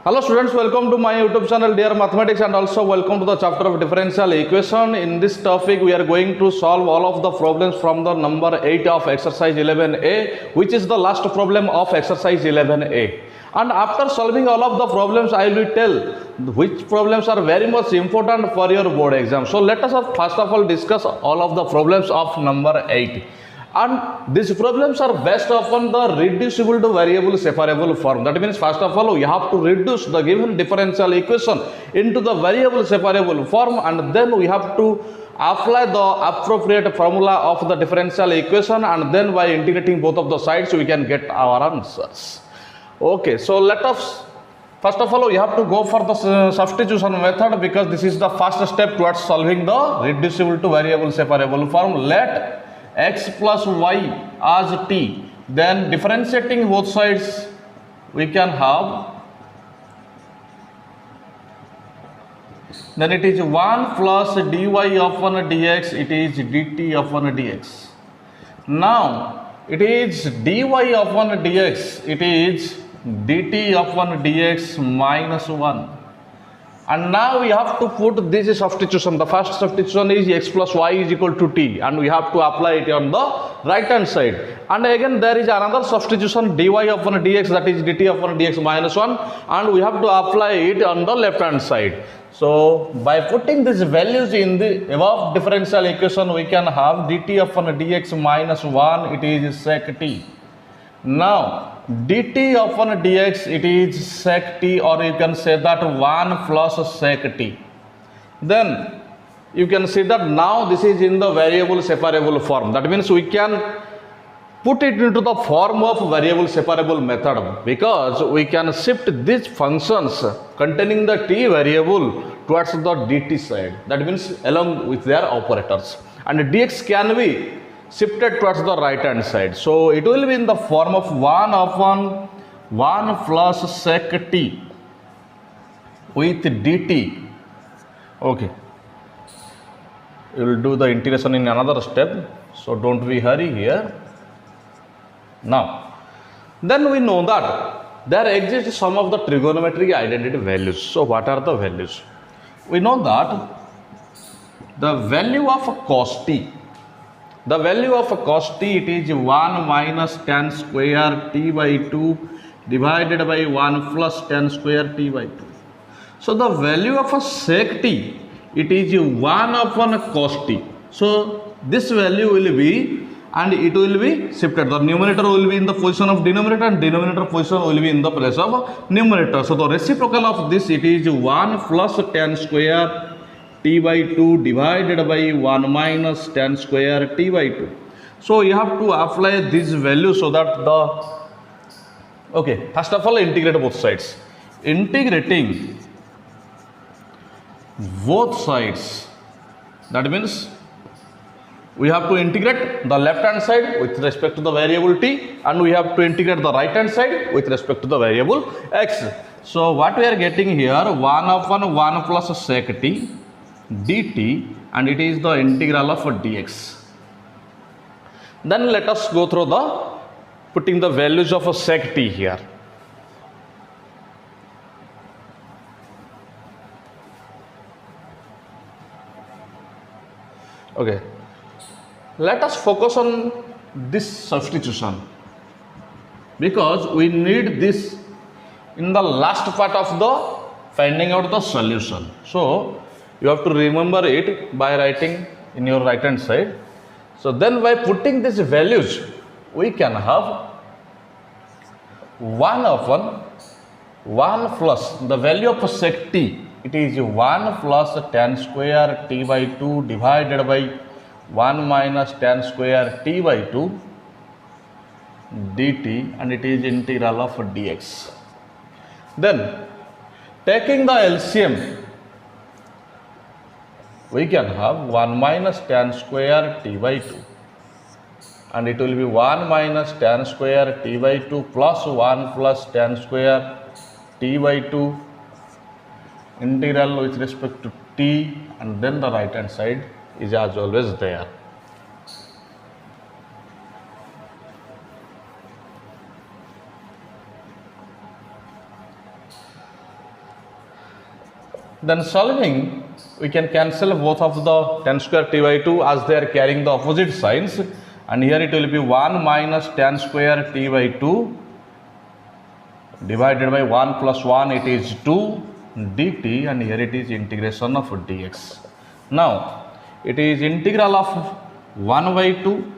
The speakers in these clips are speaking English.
Hello students, welcome to my YouTube channel Dear Mathematics and also welcome to the chapter of differential equation. In this topic we are going to solve all of the problems from the number 8 of exercise 11a, which is the last problem of exercise 11a. And after solving all of the problems I will tell which problems are very much important for your board exam. So let us first of all discuss all of the problems of number 8. And these problems are based upon the reducible to variable separable form. That means first of all we have to reduce the given differential equation into the variable separable form, and then we have to apply the appropriate formula of the differential equation, and then by integrating both of the sides we can get our answers. Okay, so let us first of all we have to go for the substitution method, because this is the first step towards solving the reducible to variable separable form. Let x plus y as t, then differentiating both sides we can have, then it is 1 plus dy upon dx, it is dt upon dx. Now it is dy upon dx, it is dt upon dx minus 1. And now we have to put this substitution. The first substitution is x plus y is equal to t, and we have to apply it on the right hand side. And again there is another substitution, dy upon dx, that is dt upon dx minus 1, and we have to apply it on the left hand side. So by putting these values in the above differential equation we can have dt upon dx minus 1, it is sec t. Now dt upon dx, it is sec t, or you can say that 1 plus sec t. Then you can see that now this is in the variable separable form. That means we can put it into the form of variable separable method, because we can shift these functions containing the t variable towards the dt side. That means along with their operators, and dx can be shifted towards the right hand side. So it will be in the form of 1 upon 1 plus sec t with dt. Okay, we will do the integration in another step, so don't be hurry here. Now then we know that there exists some of the trigonometric identity values. So what are the values? We know that the value of cos t, the value of cos t, it is 1 minus tan square t by 2 divided by 1 plus tan square t by 2. So the value of sec t, it is 1 upon cos t. So this value will be, and it will be shifted. The numerator will be in the position of denominator, and denominator position will be in the place of numerator. So the reciprocal of this, it is 1 plus tan square t by 2 divided by 1 minus tan square t by 2. So you have to apply this value so that the, okay, first of all integrate both sides. Integrating both sides, that means we have to integrate the left hand side with respect to the variable t, and we have to integrate the right hand side with respect to the variable x. So what we are getting here, 1 upon 1 plus sec t dt, and it is the integral of dx. Then let us go through the putting the values of a sec t here. Okay, let us focus on this substitution, because we need this in the last part of the finding out the solution. So you have to remember it by writing in your right hand side. So then by putting these values we can have 1 upon 1 plus the value of sec t, it is 1 plus tan square t by 2 divided by 1 minus tan square t by 2 dt, and it is integral of dx. Then taking the LCM, we can have 1 minus tan square t by 2, and it will be 1 minus tan square t by 2 plus 1 plus tan square t by 2 integral with respect to t, and then the right hand side is as always there. Then solving, we can cancel both of the tan square t by 2 as they are carrying the opposite signs, and here it will be 1 minus tan square t by 2 divided by 1 plus 1, it is 2 dt, and here it is integration of dx. Now it is integral of 1 by 2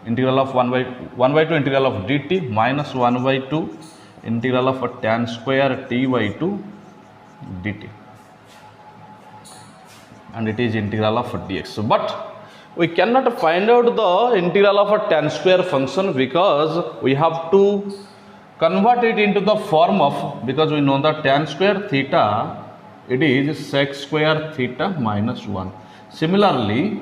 integral of 1 by 2 integral of dt minus 1 by 2 integral of tan square t by 2 dt, and it is integral of dx. But we cannot find out the integral of a tan square function because we have to convert it into the form of, because we know that tan square theta, it is sec square theta minus 1. Similarly,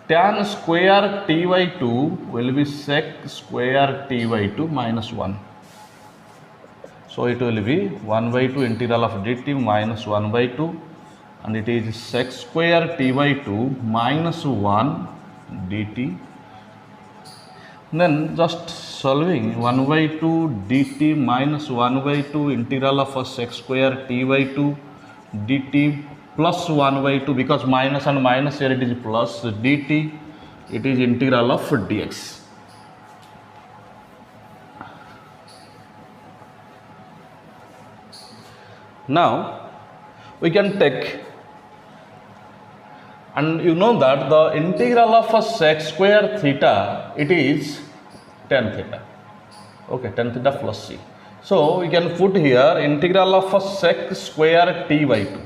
tan square t by 2 will be sec square t by 2 minus 1. So it will be 1 by 2 integral of dt minus 1 by 2, and it is sec square t by 2 minus 1 dt. Then just solving 1 by 2 dt minus 1 by 2 integral of sec square t by 2 dt plus 1 by 2, because minus and minus here it is plus dt, it is integral of dx. Now we can take, and you know that the integral of a sec square theta, it is tan theta. Okay, tan theta plus c. So we can put here integral of a sec square t by 2.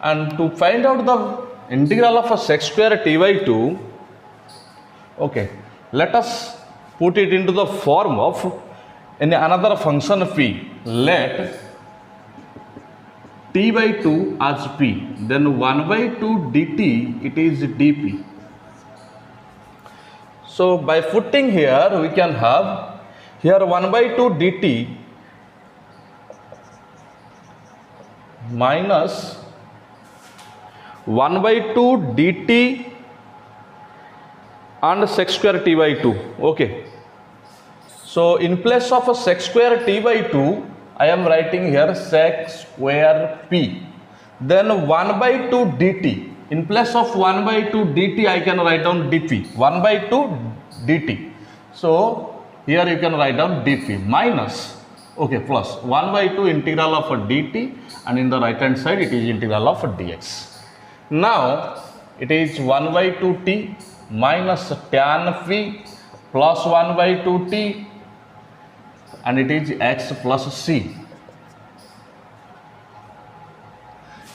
And to find out the integral of a sec square t by 2, okay, let us put it into the form of in another function p. Let t by 2 as p, then 1 by 2 dt, it is dp. So by putting here, we can have here 1 by 2 dt minus 1 by 2 dt and sec square t by 2. Okay. So in place of a sec square t by 2, I am writing here sec square p. Then 1 by 2 dt. In place of 1 by 2 dt, I can write down dp. 1 by 2 dt. So here you can write down dp minus, okay, plus 1 by 2 integral of a dt, and in the right hand side it is integral of a dx. Now it is 1 by 2 t minus tan phi plus 1 by 2 t, and it is x plus c.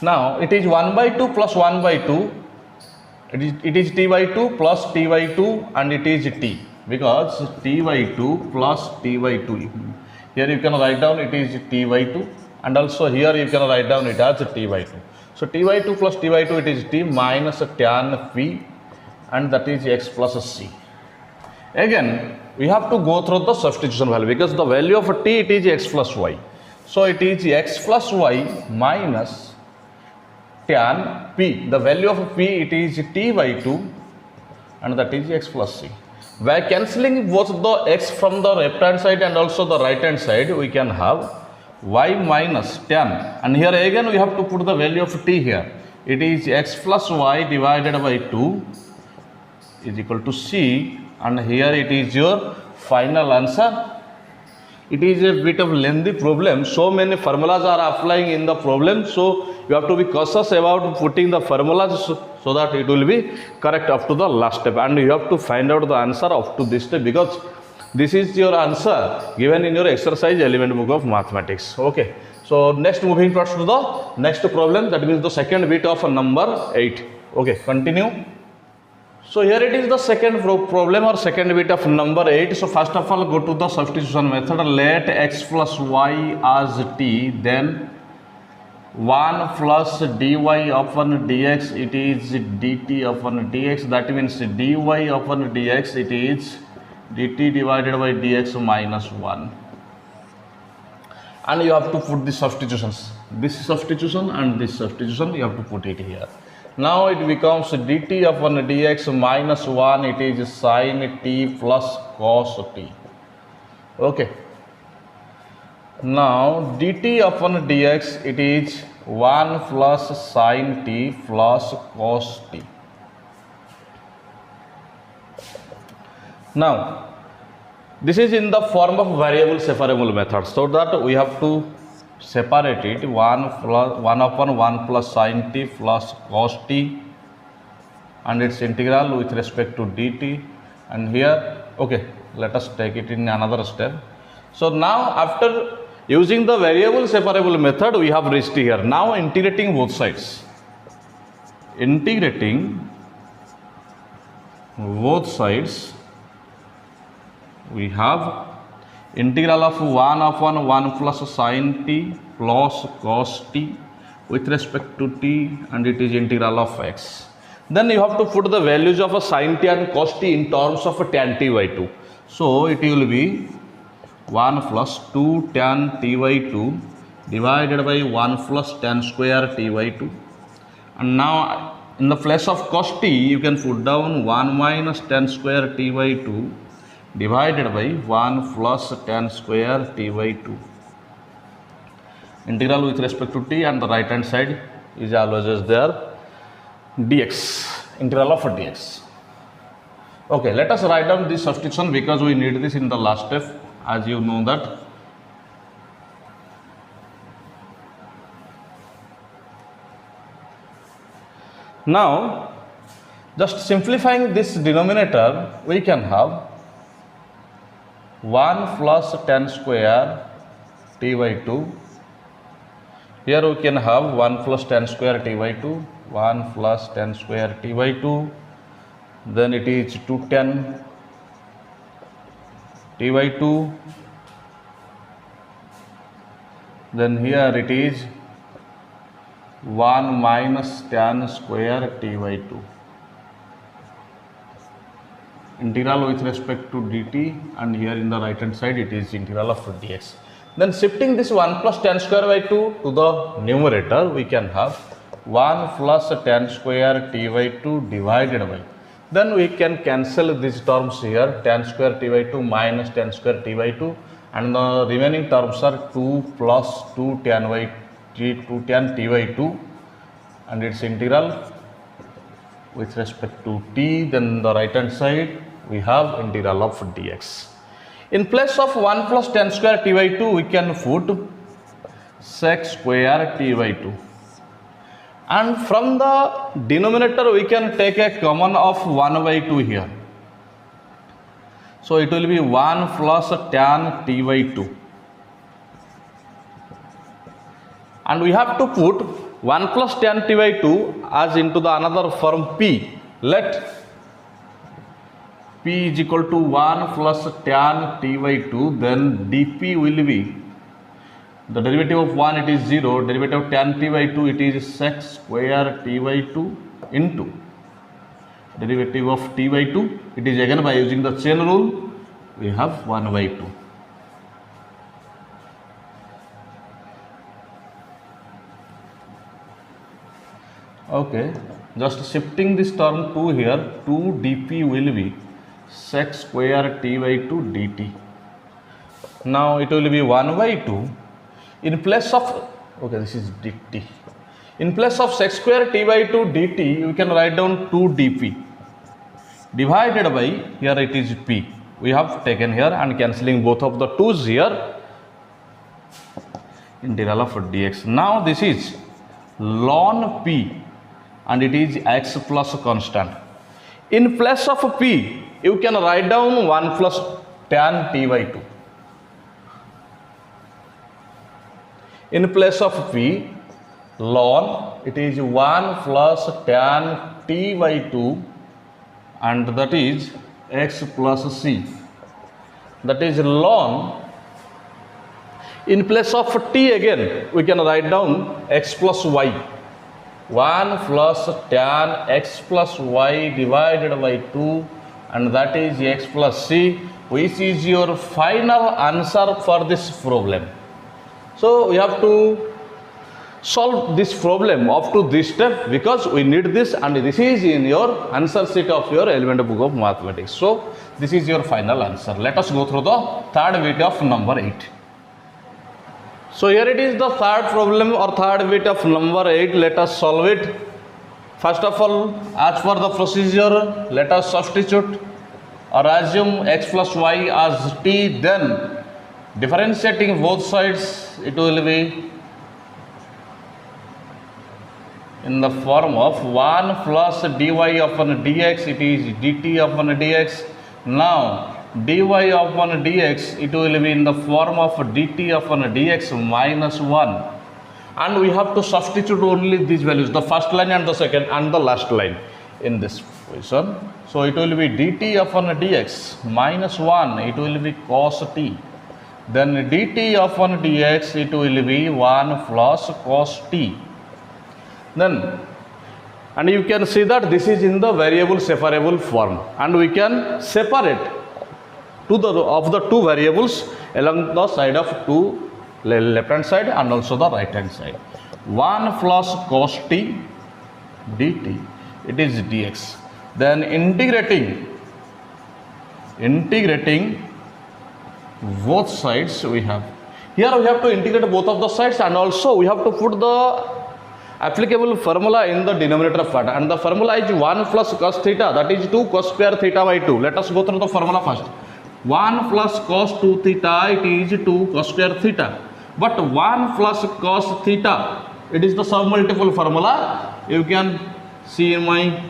Now it is 1 by 2 plus 1 by 2, it is t by 2 plus t by 2, and it is t, because t by 2 plus t by 2. Here you can write down it is t by 2, and also here you can write down it as t by 2. So t by 2 plus t by 2, it is t minus tan phi, and that is x plus c. Again, we have to go through the substitution value, because the value of t, it is x plus y. So it is x plus y minus tan p. The value of p, it is t by 2, and that is x plus c. By cancelling both the x from the left hand side and also the right hand side, we can have y minus tan, and here again we have to put the value of t here. It is x plus y divided by 2 is equal to c, and here it is your final answer. It is a bit of lengthy problem, so many formulas are applying in the problem, so you have to be cautious about putting the formulas so that it will be correct up to the last step, and you have to find out the answer up to this step, because this is your answer given in your exercise element book of mathematics. Okay, so next moving towards to the next problem, that means the second bit of number 8. Okay, continue. So here it is the second problem or second bit of number 8. So first of all, go to the substitution method. Let x plus y as t, then 1 plus dy upon dx, it is dt upon dx. That means dy upon dx, it is dt divided by dx minus 1. And you have to put the substitutions. This substitution and this substitution, you have to put it here. Now it becomes dt upon dx minus 1, it is sin t plus cos t. Okay. Now dt upon dx, it is 1 plus sin t plus cos t. Now this is in the form of variable separable method, so that we have to separate it 1 upon 1 plus sin t plus cos t, and its integral with respect to dt. And here, okay, let us take it in another step. So now after using the variable separable method, we have reached here. Now integrating both sides, we have integral of 1 upon 1 plus sin t plus cos t with respect to t, and it is integral of x. Then you have to put the values of a sin t and cos t in terms of a tan t by 2. So it will be 1 plus 2 tan t by 2 divided by 1 plus tan square t by 2. And now in the place of cos t, you can put down 1 minus tan square t by 2 divided by 1 plus tan square t by 2. Integral with respect to t, and the right hand side is always there, dx, integral of dx. Okay, let us write down this substitution because we need this in the last step, as you know that. Now just simplifying this denominator, we can have 1 plus tan square t by 2. Here we can have 1 plus tan square t by 2, 1 plus tan square t by 2, then it is 2 tan t by 2, then here it is 1 minus tan square t by 2. Integral with respect to dt, and here in the right hand side it is integral of dx. Then shifting this 1 plus tan square by 2 to the numerator, we can have 1 plus tan square t by 2 divided by, then we can cancel these terms here, tan square t by 2 minus tan square t by 2, and the remaining terms are 2 plus 2 tan t by 2, and its integral with respect to t. Then the right hand side we have integral of dx. In place of 1 plus tan square t by 2, we can put sec square t by 2, and from the denominator we can take a common of 1 by 2 here. So it will be 1 plus tan t by 2, and we have to put 1 plus tan t by 2 as into the another form p. Let p is equal to 1 plus tan t by 2, then dp will be, the derivative of 1 it is 0, derivative of tan t by 2 it is sec square t by 2 into derivative of t by 2, it is again by using the chain rule, we have 1 by 2. Okay, just shifting this term 2 here, 2 dp will be sec square t by 2 dt. Now it will be 1 by 2 in place of, okay, this is dt. In place of sec square t by 2 dt, we can write down 2 dp divided by, here it is p, we have taken here, and cancelling both of the 2's here, integral of dx. Now this is ln p, and it is x plus constant. In place of p, you can write down 1 plus tan t by 2. In place of p, ln, it is 1 plus tan t by 2, and that is x plus c. That is ln. In place of t again, we can write down x plus y. 1 plus tan x plus y divided by 2, and that is x plus c, which is your final answer for this problem. So we have to solve this problem up to this step because we need this, and this is in your answer sheet of your element book of mathematics. So this is your final answer. Let us go through the third bit of number 8. So here it is the third problem or third bit of number 8. Let us solve it. First of all, as per the procedure, let us substitute or assume x plus y as t, then differentiating both sides, it will be in the form of 1 plus dy upon dx, it is dt upon dx. Now dy upon dx, it will be in the form of dt upon dx minus 1, and we have to substitute only these values, the first line and the second and the last line in this position. So it will be dt upon dx minus 1, it will be cos t, then dt upon dx, it will be 1 plus cos t. Then, and you can see that this is in the variable separable form, and we can separate of the two variables along the side of two left hand side and also the right hand side. 1 plus cos t dt, it is dx. Then integrating both sides, we have here we have to integrate both of the sides, and also we have to put the applicable formula in the denominator part, and the formula is 1 plus cos theta, that is 2 cos square theta by 2. Let us go through the formula first. 1 plus cos 2 theta, it is 2 cos square theta, but 1 plus cos theta, it is the submultiple formula. You can see in my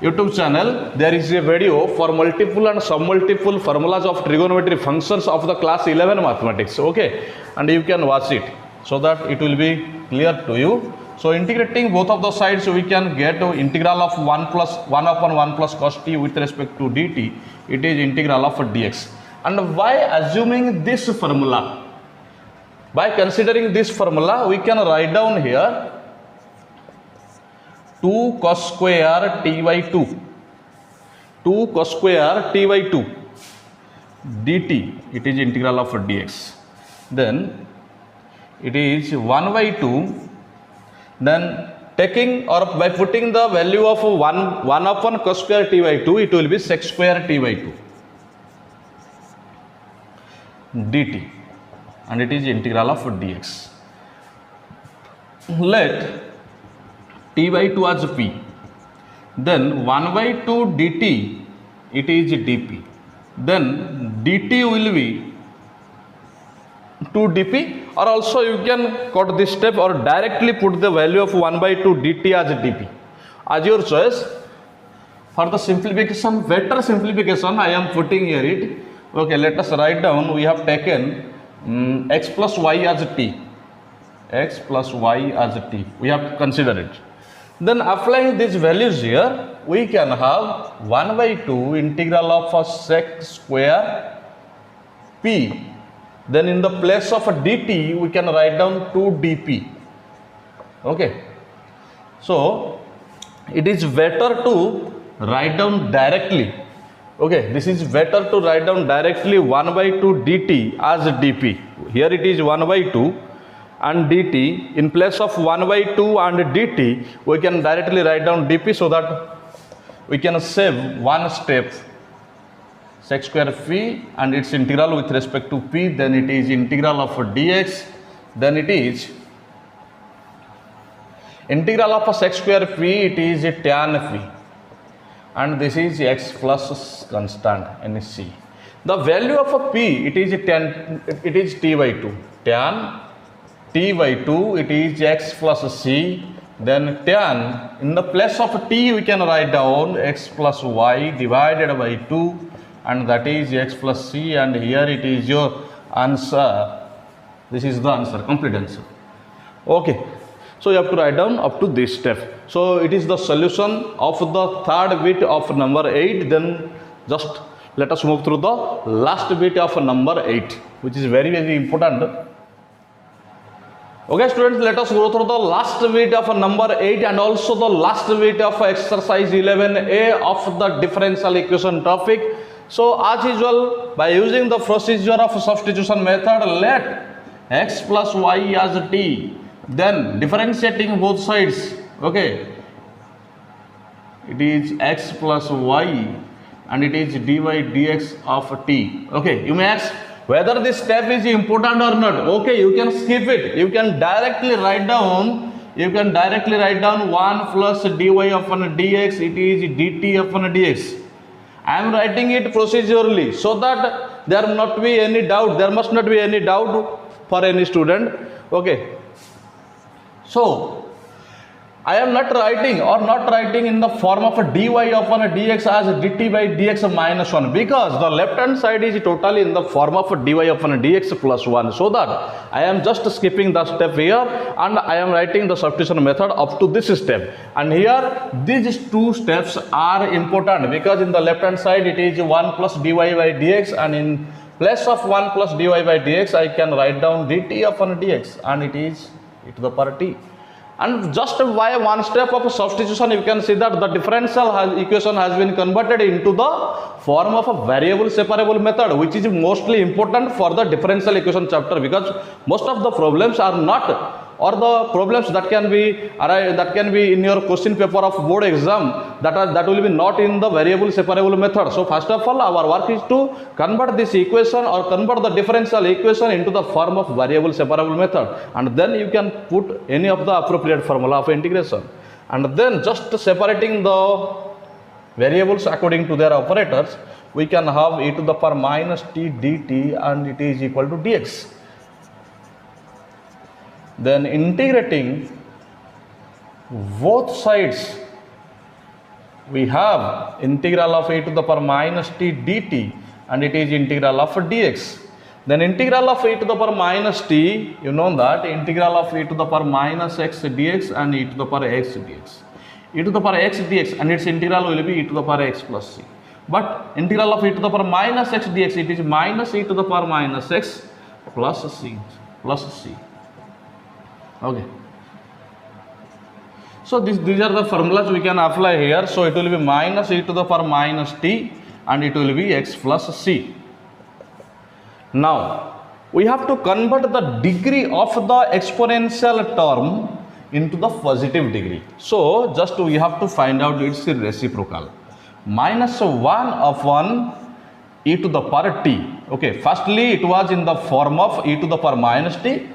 YouTube channel, there is a video for multiple and submultiple formulas of trigonometry functions of the class 11 mathematics, okay, and you can watch it so that it will be clear to you. So integrating both of the sides, we can get integral of 1 upon 1 plus cos t with respect to dt, it is integral of dx. And by assuming this formula, by considering this formula, we can write down here 2 cos square t by 2, 2 cos square t by 2 dt, it is integral of dx. Then it is 1 by 2, then taking or by putting the value of 1 upon cos square t by 2, it will be sec square t by 2 dt, and it is integral of dx. Let t by 2 as p, then 1 by 2 dt, it is dp, then dt will be 2 dp, or also you can cut this step or directly put the value of 1 by 2 dt as dp, as your choice. For the simplification, better simplification, I am putting here it. Okay, let us write down, we have taken x plus y as t, x plus y as t, we have to consider it. Then applying these values here, we can have 1 by 2 integral of sec square p. Then in the place of a dt, we can write down 2 dp. Okay. So it is better to write down directly. Okay, this is better to write down directly 1 by 2 dt as dp. Here it is 1 by 2 and dt. In place of 1 by 2 and dt, we can directly write down dp, so that we can save one step, sec square phi and its integral with respect to p, then it is integral of dx, then it is integral of sec square phi, it is tan phi, and this is x plus constant NC. The value of a p, it is t by 2, tan t by 2, it is x plus c, then tan, in the place of t we can write down x plus y divided by 2, and that is x plus c, and here it is your answer. This is the answer, complete answer. Okay, so you have to write down up to this step. So it is the solution of the third bit of number 8. Then just let us move through the last bit of number 8, which is very, very important. Okay students, let us go through the last bit of number 8 and also the last bit of exercise 11a of the differential equation topic. So as usual, by using the procedure of substitution method, let x plus y as t, then differentiating both sides. Okay, it is x plus y and it is dy dx of t. Okay, you may ask, whether this step is important or not. Okay, you can skip it. You can directly write down 1 plus dy upon dx, it is dt upon dx. I am writing it procedurally so that there must not be any doubt for any student. Okay, so I am not writing in the form of a dy upon a dx as dt by dx minus 1, because the left hand side is totally in the form of a dy upon a dx plus 1. So that I am just skipping the step here and I am writing the substitution method up to this step. And here these two steps are important, because in the left hand side it is 1 plus dy by dx, and in place of 1 plus dy by dx I can write down dt upon dx, and it is e to the power t. And just by one step of substitution, you can see that the differential equation has been converted into the form of a variable separable method, which is mostly important for the differential equation chapter, because most of the problems are not, or the problems that can be in your question paper of board exam, that will be not in the variable separable method. So first of all, our work is to convert this equation or convert the differential equation into the form of variable separable method, and then you can put any of the appropriate formula of integration, and then just separating the variables according to their operators, we can have e to the power minus t dt, and it is equal to dx. Then integrating both sides, we have integral of e to the power minus t dt, and it is integral of dx. Then integral of e to the power minus t, you know that integral of e to the power minus x dx and e to the power x dx. E to the power x dx and its integral will be e to the power x plus c. But integral of e to the power minus x dx, it is minus e to the power minus x plus c. Okay. So these are the formulas we can apply here. So it will be minus e to the power minus t, and it will be x plus c. Now we have to convert the degree of the exponential term into the positive degree. So just we have to find out its reciprocal. Minus 1 upon e to the power t. Okay, firstly it was in the form of e to the power minus t.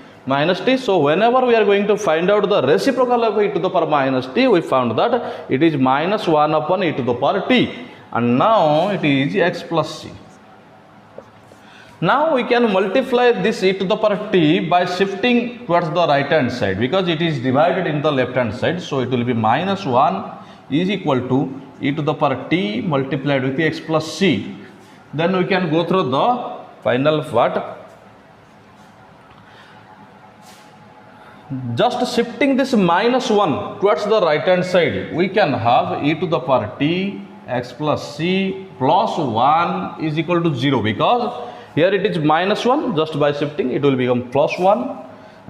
So whenever we are going to find out the reciprocal of e to the power minus t, we found that it is minus 1 upon e to the power t, and now it is x plus c. Now we can multiply this e to the power t by shifting towards the right hand side, because it is divided in the left hand side. So it will be minus 1 is equal to e to the power t multiplied with x plus c. Then we can go through the final part. Just shifting this minus 1 towards the right hand side, we can have e to the power t x plus c plus 1 is equal to 0, because here it is minus 1, just by shifting it will become plus 1.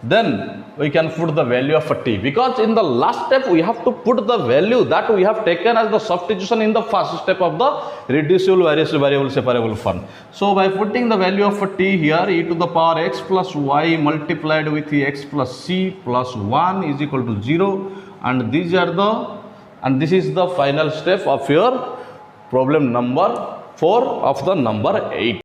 Then we can put the value of t, because in the last step we have to put the value that we have taken as the substitution in the first step of the reducible variable separable form. So by putting the value of t here, e to the power x plus y multiplied with x plus c plus 1 is equal to 0, and this is the final step of your problem number 4 of the number 8.